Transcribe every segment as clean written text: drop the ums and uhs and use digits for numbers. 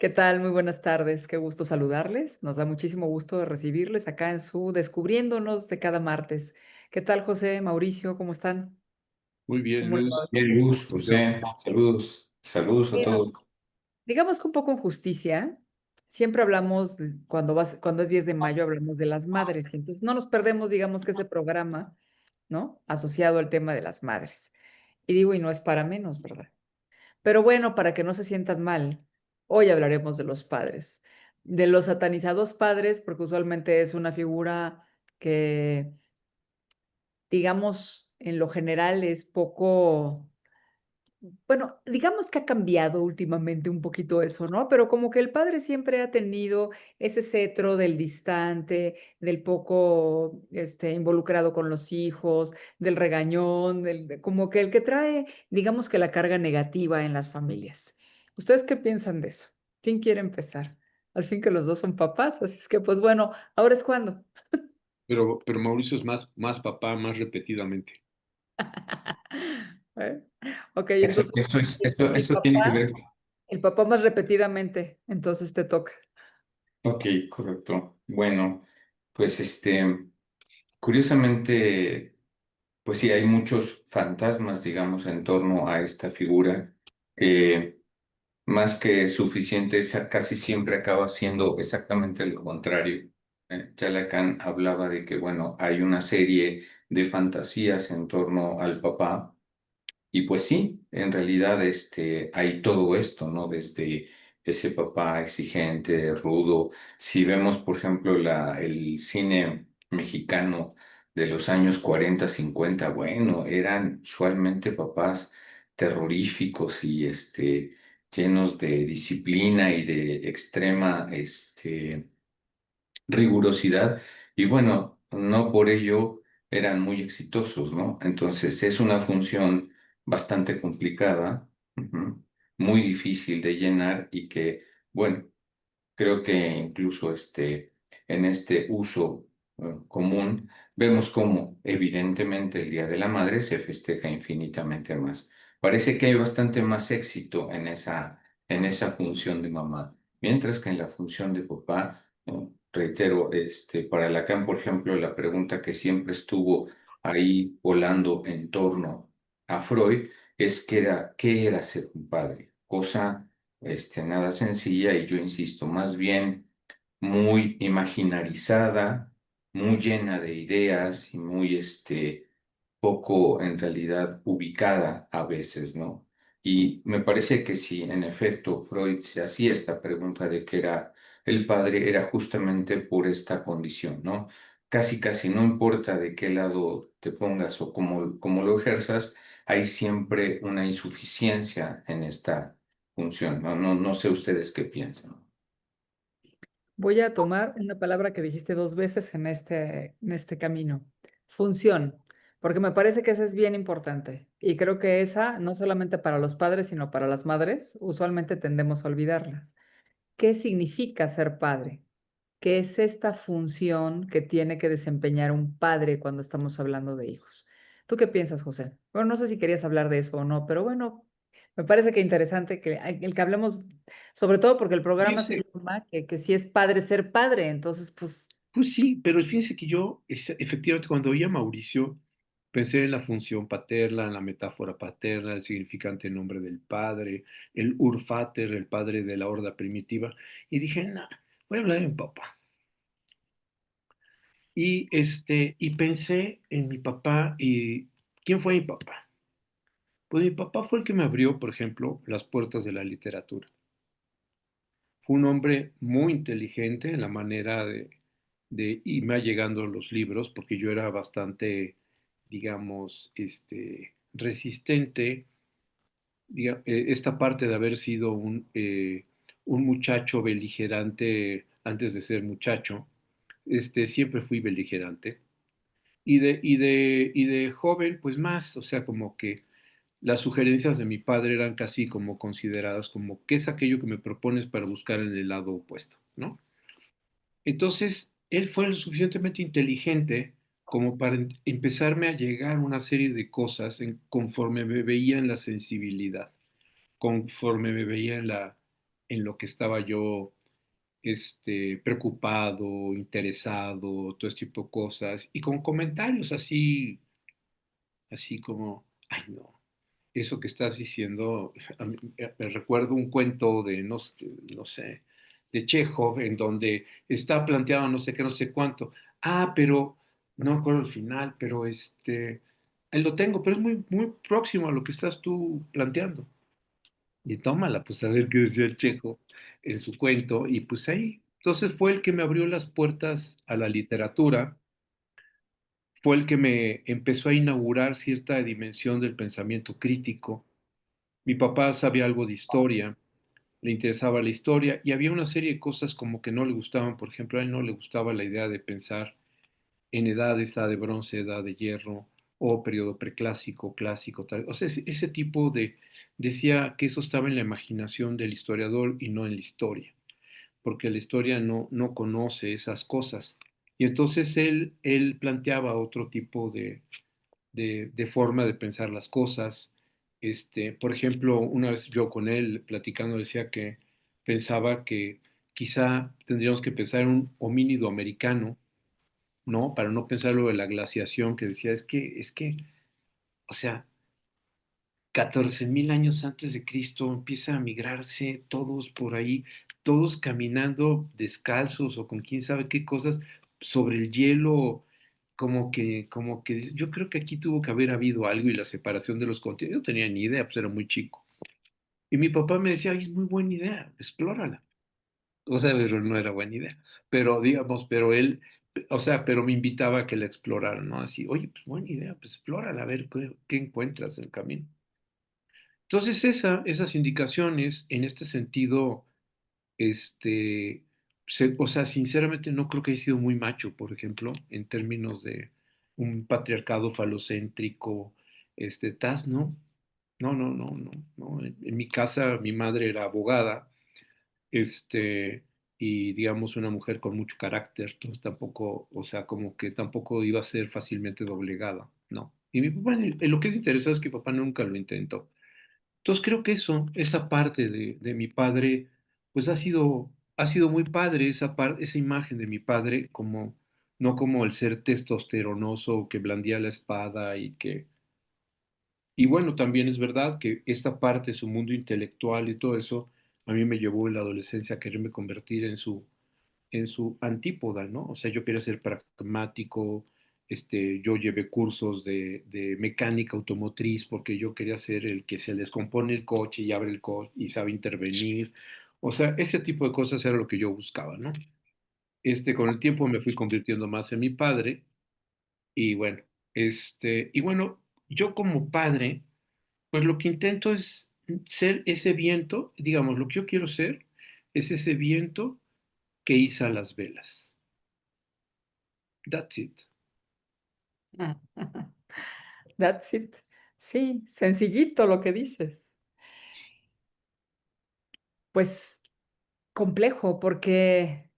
¿Qué tal? Muy buenas tardes. Qué gusto saludarles. Nos da muchísimo gusto recibirles acá en su Descubriéndonos de cada martes. ¿Qué tal, José, Mauricio? ¿Cómo están? Muy bien, ¿Cómo les va Luz. hoy? Bien, Luz, Yo, José, saludos, saludos a Mira, todos. digamos que un poco en justicia, siempre hablamos, cuando es 10 de mayo, hablamos de las madres. Y entonces no nos perdemos, digamos que ese programa, ¿no? Asociado al tema de las madres. Y digo, y no es para menos, ¿verdad? Pero bueno, para que no se sientan mal, hoy hablaremos de los padres, de los satanizados padres, porque usualmente es una figura que, digamos, en lo general es poco, bueno, digamos que ha cambiado últimamente un poquito eso, ¿no? Pero como que el padre siempre ha tenido ese cetro del distante, del poco, involucrado con los hijos, del regañón, como que el que trae, digamos que la carga negativa en las familias. ¿Ustedes qué piensan de eso? ¿Quién quiere empezar? Al fin que los dos son papás, así es que pues bueno, ahora es cuando. pero Mauricio es más papá, más repetidamente. ¿Eh? Ok, Eso, entonces eso es, el, eso, el eso tiene que papá, ver. el papá más repetidamente, entonces te toca. Ok, correcto. Bueno, pues curiosamente, pues sí, hay muchos fantasmas, digamos, en torno a esta figura, que más que suficiente, casi siempre acaba siendo exactamente lo contrario. Ya Lacan hablaba de que, bueno, hay una serie de fantasías en torno al papá. Y pues sí, en realidad hay todo esto, ¿no? Desde ese papá exigente, rudo. Si vemos, por ejemplo, el cine mexicano de los años 40, 50, bueno, eran usualmente papás terroríficos y llenos de disciplina y de extrema rigurosidad y bueno, no por ello eran muy exitosos, ¿no? Entonces es una función bastante complicada, ujú, muy difícil de llenar y que, bueno, creo que incluso en este uso común vemos cómo evidentemente el Día de la Madre se festeja infinitamente más. Parece que hay bastante más éxito en esa función de mamá, mientras que en la función de papá, reitero, para Lacan, por ejemplo, la pregunta que siempre estuvo ahí volando en torno a Freud es ¿qué era ser un padre? Cosa nada sencilla y yo insisto, más bien muy imaginarizada, muy llena de ideas y muy poco en realidad ubicada a veces, ¿no? Y me parece que si en efecto Freud se hacía esta pregunta de qué era el padre, era justamente por esta condición, ¿no? Casi, casi no importa de qué lado te pongas o cómo lo ejerzas, hay siempre una insuficiencia en esta función, ¿no? No sé ustedes qué piensan. Voy a tomar una palabra que dijiste dos veces en este camino, función, porque me parece que esa es bien importante y creo que esa, no solamente para los padres, sino para las madres, usualmente tendemos a olvidarlas. ¿Qué significa ser padre? ¿Qué es esta función que tiene que desempeñar un padre cuando estamos hablando de hijos? ¿Tú qué piensas, José? Bueno, no sé si querías hablar de eso o no, pero bueno, me parece que interesante que el que hablemos, sobre todo porque el programa se Fíjese, llama que si es padre ser padre, entonces pues pues sí, pero fíjese que yo, efectivamente, cuando oí a Mauricio, pensé en la función paterna, en la metáfora paterna, el significante nombre del padre, el Urfater, el padre de la horda primitiva, y dije, no, voy a hablar en papá. Y pensé en mi papá y ¿quién fue mi papá? Pues mi papá fue el que me abrió, por ejemplo, las puertas de la literatura. Fue un hombre muy inteligente en la manera de irme llegando los libros, porque yo era bastante, digamos, resistente. Esta parte de haber sido un muchacho beligerante antes de ser muchacho, siempre fui beligerante. Y de joven, pues más, o sea, como que las sugerencias de mi padre eran casi como consideradas como qué es aquello que me propones para buscar en el lado opuesto, ¿no? Entonces, él fue lo suficientemente inteligente como para empezarme a llegar una serie de cosas conforme me veía en la sensibilidad, conforme me veía en en lo que estaba yo preocupado, interesado, todo este tipo de cosas, y con comentarios así, así como, ay no, eso que estás diciendo, me recuerdo un cuento de, no sé, de Chekhov, en donde está planteado no sé qué, no sé cuánto. Ah, pero, no me acuerdo el final, pero ahí lo tengo, pero es muy, muy próximo a lo que estás tú planteando. Y tómala, pues a ver qué decía el Chekhov en su cuento, y pues ahí. Entonces fue el que me abrió las puertas a la literatura, fue el que me empezó a inaugurar cierta dimensión del pensamiento crítico. Mi papá sabía algo de historia, le interesaba la historia y había una serie de cosas como que no le gustaban. Por ejemplo, a él no le gustaba la idea de pensar en edades, edad de bronce, edad de hierro o periodo preclásico, clásico, tal. O sea, ese tipo de... Decía que eso estaba en la imaginación del historiador y no en la historia, porque la historia no conoce esas cosas. Y entonces él planteaba otro tipo de forma de pensar las cosas. Por ejemplo, una vez yo con él platicando decía que pensaba que quizá tendríamos que pensar en un homínido americano, ¿no? Para no pensar lo de la glaciación, que decía, o sea, 14,000 años antes de Cristo empieza a migrarse todos por ahí, todos caminando descalzos o con quién sabe qué cosas sobre el hielo, como que yo creo que aquí tuvo que haber habido algo y la separación de los continentes. Yo no tenía ni idea, pues era muy chico. Y mi papá me decía, ay, es muy buena idea, explórala. O sea, pero no era buena idea. Pero digamos, pero él, o sea, pero me invitaba a que la explorara, ¿no? Así, oye, pues buena idea, pues explórala, a ver qué encuentras en el camino. Entonces, esas indicaciones, en este sentido, este, o sea, sinceramente no creo que haya sido muy macho, por ejemplo, en términos de un patriarcado falocéntrico, no, no. En mi casa, mi madre era abogada, este, y digamos una mujer con mucho carácter, entonces tampoco, o sea, como que tampoco iba a ser fácilmente doblegada, ¿no? Y mi papá, en lo que es interesante es que mi papá nunca lo intentó. Entonces creo que esa parte de mi padre, pues ha sido muy padre esa imagen de mi padre como, no como el ser testosteronoso que blandía la espada y bueno, también es verdad que esta parte, su mundo intelectual y todo eso, a mí me llevó en la adolescencia a quererme convertir en su antípoda, ¿no? O sea, yo quería ser pragmático, yo llevé cursos de mecánica automotriz porque yo quería ser el que se descompone el coche y abre el coche y sabe intervenir. O sea, ese tipo de cosas era lo que yo buscaba, ¿no? Con el tiempo me fui convirtiendo más en mi padre y bueno, yo como padre, pues lo que intento es ser ese viento, digamos, lo que yo quiero ser es ese viento que iza las velas. That's it. That's it. Sí, sencillito lo que dices. Pues complejo, porque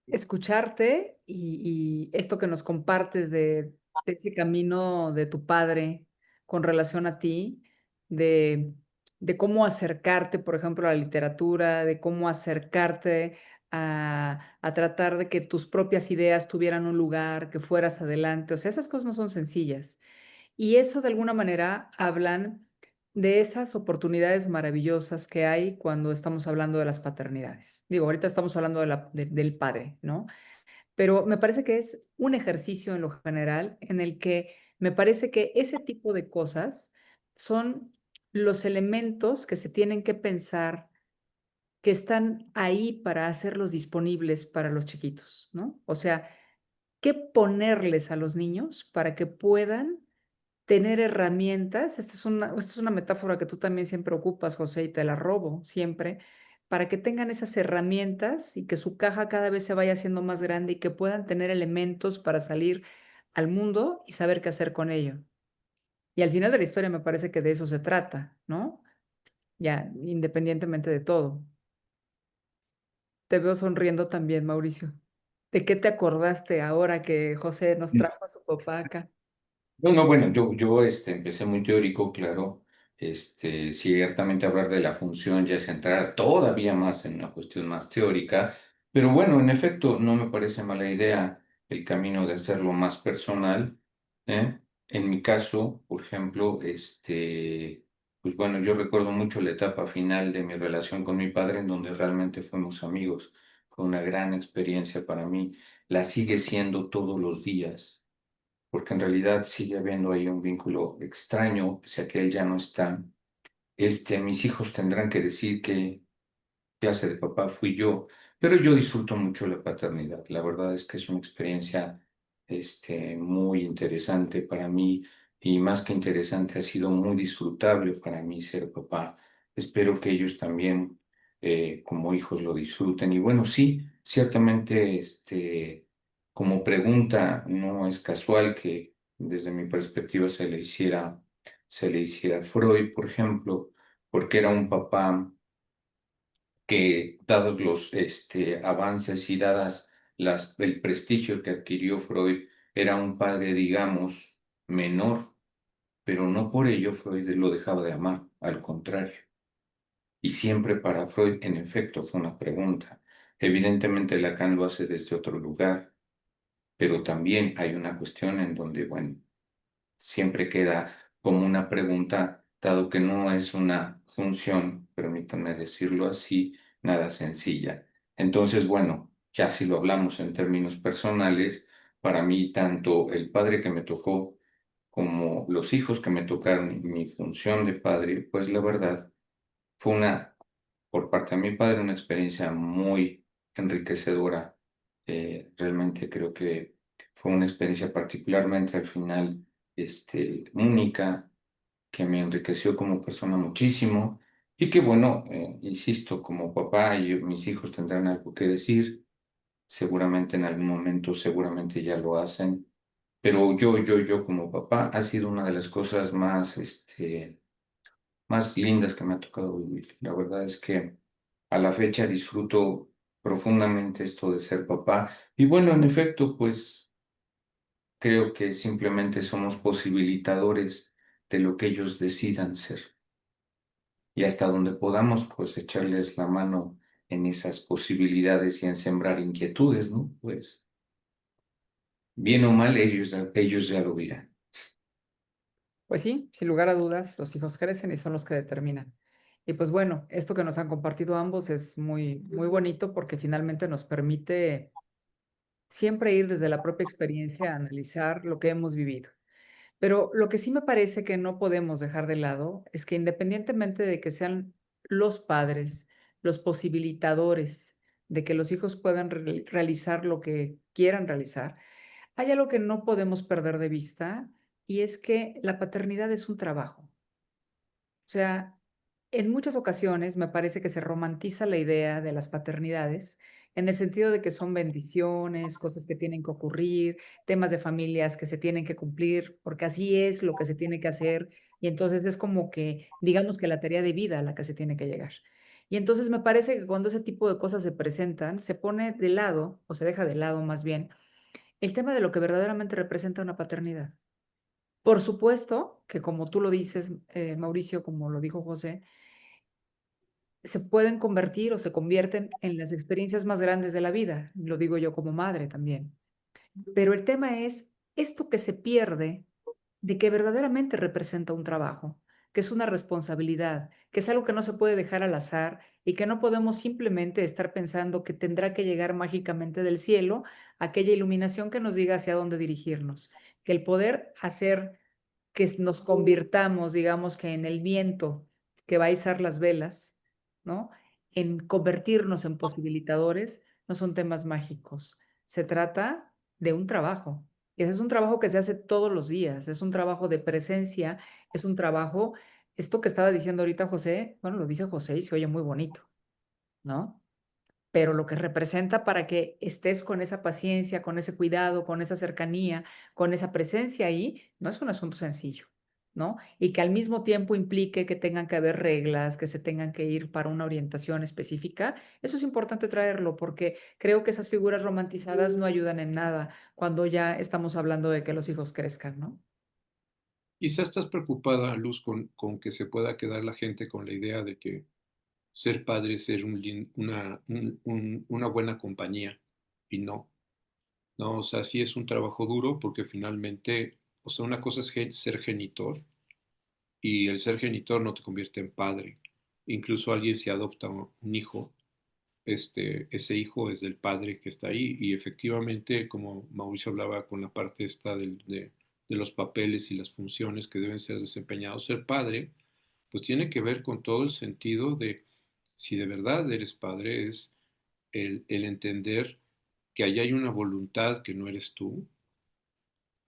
escucharte y esto que nos compartes de ese camino de tu padre con relación a ti, de, de cómo acercarte, por ejemplo, a la literatura, de cómo acercarte a tratar de que tus propias ideas tuvieran un lugar, que fueras adelante. O sea, esas cosas no son sencillas. Y eso de alguna manera hablan de esas oportunidades maravillosas que hay cuando estamos hablando de las paternidades. Digo, ahorita estamos hablando del padre, ¿no? Pero me parece que es un ejercicio en lo general en el que me parece que ese tipo de cosas son los elementos que se tienen que pensar que están ahí para hacerlos disponibles para los chiquitos, ¿no? O sea, ¿qué ponerles a los niños para que puedan tener herramientas? Esta es una metáfora que tú también siempre ocupas, José, y te la robo siempre, para que tengan esas herramientas y que su caja cada vez se vaya haciendo más grande y que puedan tener elementos para salir al mundo y saber qué hacer con ello. Y al final de la historia me parece que de eso se trata, ¿no? Ya, independientemente de todo. Te veo sonriendo también, Mauricio. ¿De qué te acordaste ahora que José nos trajo a su papá acá? No, no, bueno, yo empecé muy teórico, claro, Ciertamente hablar de la función ya es entrar todavía más en una cuestión más teórica, pero bueno, en efecto, no me parece mala idea el camino de hacerlo más personal, ¿eh? En mi caso, por ejemplo, pues bueno, yo recuerdo mucho la etapa final de mi relación con mi padre, en donde realmente fuimos amigos. Fue una gran experiencia para mí. La sigue siendo todos los días, porque en realidad sigue habiendo ahí un vínculo extraño, pese a que él ya no está. Mis hijos tendrán que decir qué clase de papá fui yo, pero yo disfruto mucho la paternidad. La verdad es que es una experiencia, muy interesante para mí y más que interesante ha sido muy disfrutable para mí ser papá. Espero que ellos también, como hijos, lo disfruten. Y bueno, sí, ciertamente, como pregunta, no es casual que desde mi perspectiva se le hiciera a Freud, por ejemplo, porque era un papá que, dados los avances y dadas el prestigio que adquirió Freud, era un padre, digamos, menor, pero no por ello Freud lo dejaba de amar, al contrario. Y siempre para Freud, en efecto, fue una pregunta. Evidentemente Lacan lo hace desde otro lugar, pero también hay una cuestión en donde, bueno, siempre queda como una pregunta, dado que no es una función, permítanme decirlo así, nada sencilla. Entonces, bueno, ya si lo hablamos en términos personales, para mí tanto el padre que me tocó como los hijos que me tocaron, y mi función de padre, pues la verdad fue por parte de mi padre, una experiencia muy enriquecedora. Realmente creo que fue una experiencia particularmente al final, única, que me enriqueció como persona muchísimo y que bueno, insisto, como papá y mis hijos tendrán algo que decir, seguramente en algún momento, seguramente ya lo hacen, pero yo como papá ha sido una de las cosas más lindas que me ha tocado vivir. La verdad es que a la fecha disfruto profundamente esto de ser papá. Y bueno, en efecto, pues creo que simplemente somos posibilitadores de lo que ellos decidan ser. Y hasta donde podamos, pues echarles la mano en esas posibilidades y en sembrar inquietudes, ¿no? Pues bien o mal, ellos ya lo dirán. Pues sí, sin lugar a dudas, los hijos crecen y son los que determinan. Y pues bueno, esto que nos han compartido ambos es muy, muy bonito porque finalmente nos permite siempre ir desde la propia experiencia a analizar lo que hemos vivido. Pero lo que sí me parece que no podemos dejar de lado es que independientemente de que sean los padres, los posibilitadores de que los hijos puedan realizar lo que quieran realizar, hay algo que no podemos perder de vista y es que la paternidad es un trabajo. O sea, en muchas ocasiones me parece que se romantiza la idea de las paternidades en el sentido de que son bendiciones, cosas que tienen que ocurrir, temas de familias que se tienen que cumplir, porque así es lo que se tiene que hacer. Y entonces es como que, digamos que la tarea de vida a la que se tiene que llegar. Y entonces me parece que cuando ese tipo de cosas se presentan, se pone de lado, o se deja de lado más bien, el tema de lo que verdaderamente representa una paternidad. Por supuesto que como tú lo dices, Mauricio, como lo dijo José, se pueden convertir o se convierten en las experiencias más grandes de la vida, lo digo yo como madre también. Pero el tema es esto que se pierde de que verdaderamente representa un trabajo, que es una responsabilidad, que es algo que no se puede dejar al azar y que no podemos simplemente estar pensando que tendrá que llegar mágicamente del cielo aquella iluminación que nos diga hacia dónde dirigirnos, que el poder hacer que nos convirtamos, digamos que en el viento que va a izar las velas, ¿no? En convertirnos en posibilitadores, no son temas mágicos. Se trata de un trabajo. Y ese es un trabajo que se hace todos los días, es un trabajo de presencia, es un trabajo, esto que estaba diciendo ahorita José, bueno, lo dice José y se oye muy bonito, ¿no? Pero lo que representa para que estés con esa paciencia, con ese cuidado, con esa cercanía, con esa presencia ahí, no es un asunto sencillo, ¿no? Y que al mismo tiempo implique que tengan que haber reglas, que se tengan que ir para una orientación específica, eso es importante traerlo porque creo que esas figuras romantizadas no ayudan en nada cuando ya estamos hablando de que los hijos crezcan, ¿no? Quizá estás preocupada, Luz, con que se pueda quedar la gente con la idea de que ser padre es ser una buena compañía. Y no, no, o sea, sí es un trabajo duro porque finalmente, o sea, una cosa es ser genitor y el ser genitor no te convierte en padre. Incluso alguien si adopta un hijo, ese hijo es del padre que está ahí y efectivamente, como Mauricio hablaba con la parte esta de los papeles y las funciones que deben ser desempeñados, ser padre, pues tiene que ver con todo el sentido de si de verdad eres padre, es el entender que allá hay una voluntad que no eres tú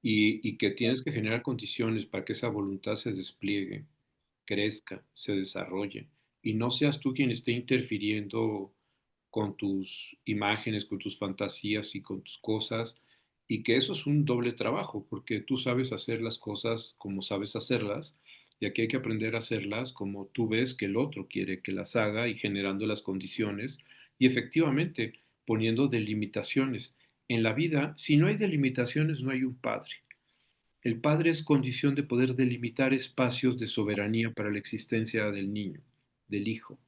y que tienes que generar condiciones para que esa voluntad se despliegue, crezca, se desarrolle y no seas tú quien esté interfiriendo con tus imágenes, con tus fantasías y con tus cosas, y que eso es un doble trabajo, porque tú sabes hacer las cosas como sabes hacerlas, y aquí hay que aprender a hacerlas como tú ves que el otro quiere que las haga y generando las condiciones, y efectivamente poniendo delimitaciones. En la vida, si no hay delimitaciones, no hay un padre. El padre es condición de poder delimitar espacios de soberanía para la existencia del niño, del hijo,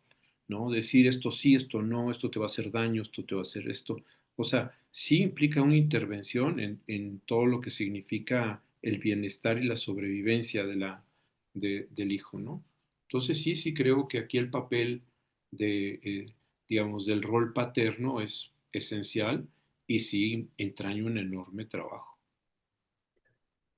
¿no? Decir esto sí, esto no, esto te va a hacer daño, esto te va a hacer esto. O sea, sí implica una intervención en todo lo que significa el bienestar y la sobrevivencia del hijo, ¿no? Entonces sí, sí creo que aquí el papel digamos, del rol paterno es esencial y sí entraña un enorme trabajo.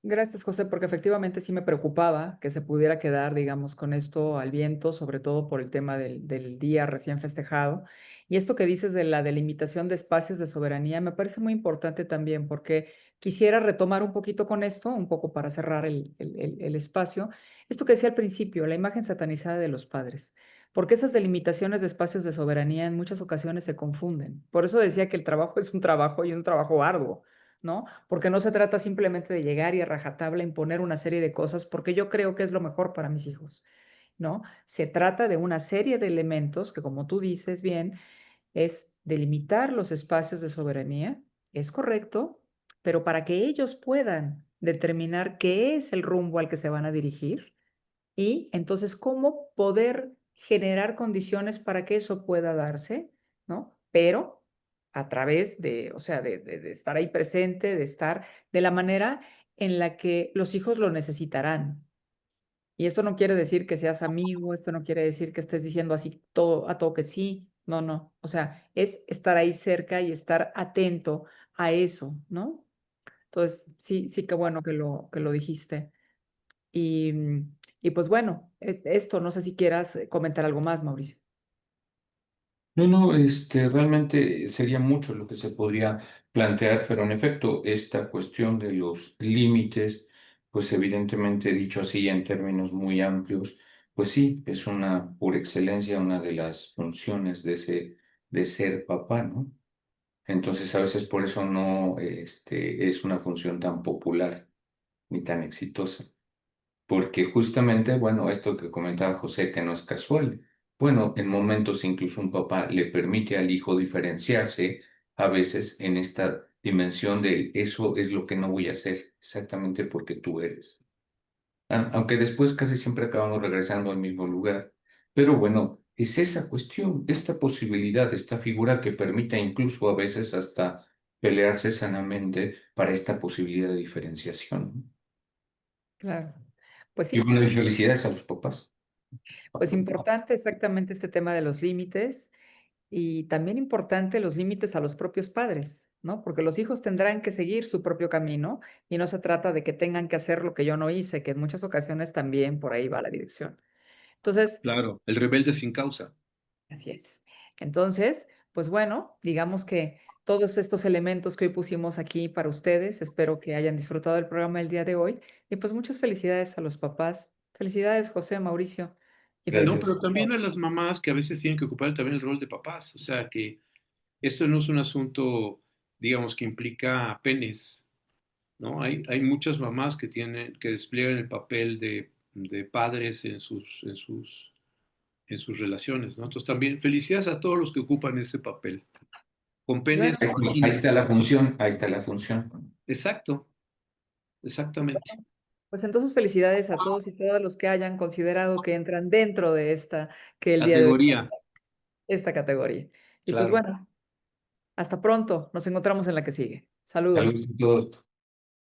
Gracias, José, porque efectivamente sí me preocupaba que se pudiera quedar, digamos, con esto al viento, sobre todo por el tema del día recién festejado. Y esto que dices de la delimitación de espacios de soberanía me parece muy importante también, porque quisiera retomar un poquito con esto, un poco para cerrar el espacio. Esto que decía al principio, la imagen satanizada de los padres, porque esas delimitaciones de espacios de soberanía en muchas ocasiones se confunden. Por eso decía que el trabajo es un trabajo y un trabajo arduo. ¿No? Porque no se trata simplemente de llegar y a rajatabla imponer una serie de cosas, porque yo creo que es lo mejor para mis hijos, ¿no? Se trata de una serie de elementos que, como tú dices bien, es delimitar los espacios de soberanía, es correcto, pero para que ellos puedan determinar qué es el rumbo al que se van a dirigir y entonces cómo poder generar condiciones para que eso pueda darse, ¿no? Pero a través de, o sea, de estar ahí presente, de estar de la manera en la que los hijos lo necesitarán. Y esto no quiere decir que seas amigo, esto no quiere decir que estés diciendo así todo a todo que sí, no, no. O sea, es estar ahí cerca y estar atento a eso, ¿no? Entonces, sí, sí, qué bueno que lo dijiste. Y, y pues bueno, esto, no sé si quieras comentar algo más, Mauricio. No, no, realmente sería mucho lo que se podría plantear, pero en efecto, esta cuestión de los límites, pues evidentemente dicho así en términos muy amplios, pues sí, es una, por excelencia, una de las funciones de ser papá, ¿no? Entonces, a veces por eso no, es una función tan popular ni tan exitosa. Porque justamente, bueno, esto que comentaba José, que no es casual. Bueno, en momentos incluso un papá le permite al hijo diferenciarse a veces en esta dimensión de eso es lo que no voy a hacer, exactamente porque tú eres. Aunque después casi siempre acabamos regresando al mismo lugar. Pero bueno, es esa cuestión, esta posibilidad, esta figura que permite incluso a veces hasta pelearse sanamente para esta posibilidad de diferenciación, ¿no? Claro. Pues Y sí, bueno, y felicidades a los papás. pues importante exactamente este tema de los límites y también importante los límites a los propios padres, ¿no? Porque los hijos tendrán que seguir su propio camino y no se trata de que tengan que hacer lo que yo no hice, que en muchas ocasiones también por ahí va la dirección. Entonces, Claro, el rebelde sin causa. así es. Entonces, pues bueno, digamos que todos estos elementos que hoy pusimos aquí para ustedes, espero que hayan disfrutado del programa del día de hoy y pues muchas felicidades a los papás. Felicidades, José, Mauricio, y No, Gracias. pero felicidades. también a las mamás que a veces tienen que ocupar también el rol de papás. O sea, que esto no es un asunto, digamos, que implica penes, ¿no? Hay muchas mamás que tienen, que despliegan el papel de padres en sus relaciones, ¿no? Entonces también felicidades a todos los que ocupan ese papel. Con Y bueno, penes o Ahí vaginas. está la función, ahí está la función. Exacto, exactamente. Pues entonces felicidades a todos y todas los que hayan considerado que entran dentro de esta, que el día de hoy Categoría, esta categoría. Y pues claro. bueno, hasta pronto. Nos encontramos en la que sigue. Saludos. Saludos a todos.